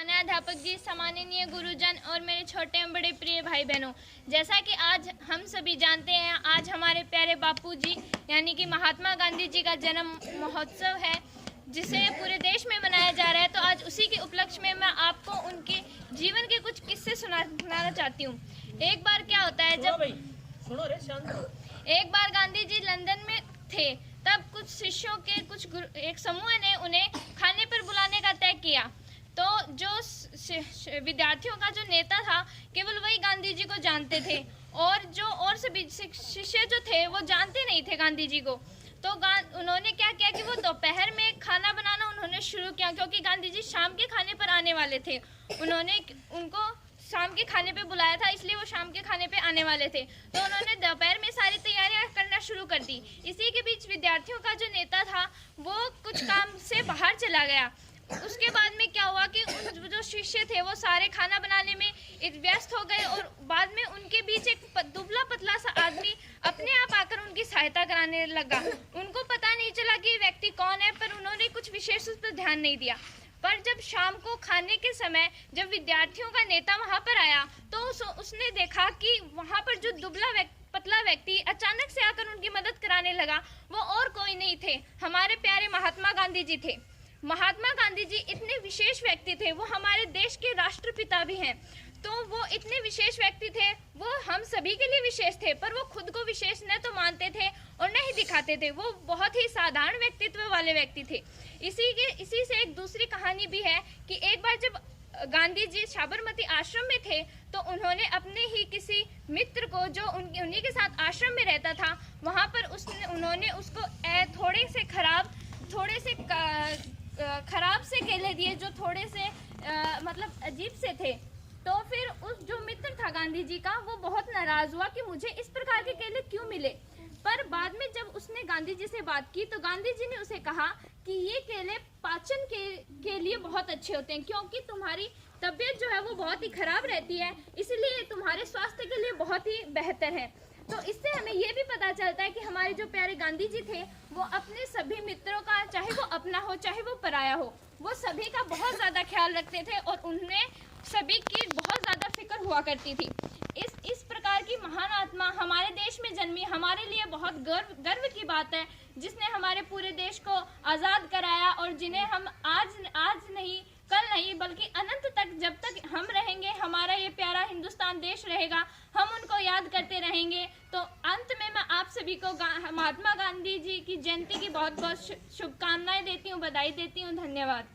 माननीय अध्यापक जी, सम्माननीय गुरुजन और मेरे छोटे एवं बड़े प्रिय भाई बहनों, जैसा कि आज हम सभी जानते हैं, आज हमारे प्यारे बापू जी यानी कि महात्मा गांधी जी का जन्म महोत्सव है, जिसे पूरे देश में मनाया जा रहा है। तो आज उसी के उपलक्ष्य में मैं आपको उनके जीवन के कुछ किस्से सुनाना चाहती हूँ। एक बार क्या होता है, एक बार गांधी जी लंदन में थे, तब कुछ शिष्यों के एक समूह ने उन्हें खाने पर बुलाने का तय किया। तो जो विद्यार्थियों का जो नेता था, केवल वही गांधी जी को जानते थे और सभी शिष्य जो थे वो जानते नहीं थे गांधी जी को। तो उन्होंने क्या किया कि वो दोपहर में खाना बनाना उन्होंने शुरू किया, क्योंकि गांधी जी शाम के खाने पर आने वाले थे। उन्होंने उनको शाम के खाने पे बुलाया था, इसलिए वो शाम के खाने पे आने वाले थे। तो उन्होंने दोपहर में सारी तैयारियां करना शुरू कर दी। इसी के बीच विद्यार्थियों का जो नेता था वो कुछ काम से बाहर चला गया। उसके बाद में क्या हुआ कि जो शिष्य थे वो सारे खाना बनाने में व्यस्त हो गए और बाद में उनके बीच एक दुबला पतला सा आदमी अपने आप आकर उनकी सहायता कराने लगा। उनको पता नहीं चला कि व्यक्ति कौन है, पर उन्होंने कुछ विशेष उस पर ध्यान नहीं दिया। पर जब शाम को खाने के समय जब विद्यार्थियों का नेता वहां पर आया, तो उसने देखा कि वहां पर जो पतला व्यक्ति अचानक से आकर उनकी मदद कराने लगा, वो और कोई नहीं थे, हमारे प्यारे महात्मा गांधी जी थे। महात्मा गांधी जी इतने विशेष व्यक्ति थे, वो हमारे देश के राष्ट्रपिता भी हैं। तो वो इतने विशेष व्यक्ति थे, वो हम सभी के लिए विशेष थे, पर वो खुद को विशेष न तो मानते थे और न ही दिखाते थे। वो बहुत ही साधारण व्यक्तित्व वाले व्यक्ति थे। इसी से एक दूसरी कहानी भी है कि एक बार जब गांधी जी साबरमती आश्रम में थे, तो उन्होंने अपने ही किसी मित्र को, जो उन्हीं के साथ आश्रम में रहता था, वहाँ पर उन्होंने उसको थोड़े से खराब से केले दिए, जो थोड़े से मतलब अजीब से थे। तो फिर उस जो मित्र था गांधी जी का, वो बहुत नाराज हुआ कि मुझे इस प्रकार के केले क्यों मिले। पर बाद में जब उसने गांधी जी से बात की, तो गांधी जी ने उसे कहा कि ये केले पाचन के लिए बहुत अच्छे होते हैं, क्योंकि तुम्हारी तबीयत जो है वो बहुत ही खराब रहती है, इसलिए तुम्हारे स्वास्थ्य के लिए बहुत ही बेहतर है। तो इससे हमें ये भी पता चलता है कि हमारे जो प्यारे गांधी जी थे, वो अपने सभी मित्रों का, चाहे वो अपना हो चाहे वो पराया हो, वो सभी का बहुत ज़्यादा ख्याल रखते थे और उन्हें सभी की बहुत ज़्यादा फिक्र हुआ करती थी। इस प्रकार की महान आत्मा हमारे देश में जन्मी, हमारे लिए बहुत गर्व की बात है, जिसने हमारे पूरे देश को आज़ाद कराया और जिन्हें हम आज नहीं, कल नहीं, बल्कि अनंत तक, जब तक हम रहेंगे, हमारा ये प्यारा हिंदुस्तान देश रहेगा, हम उनको याद करते रहेंगे। तो अंत में मैं आप सभी को महात्मा गांधी जी की जयंती की बहुत बहुत शुभकामनाएं देती हूँ, बधाई देती हूँ। धन्यवाद।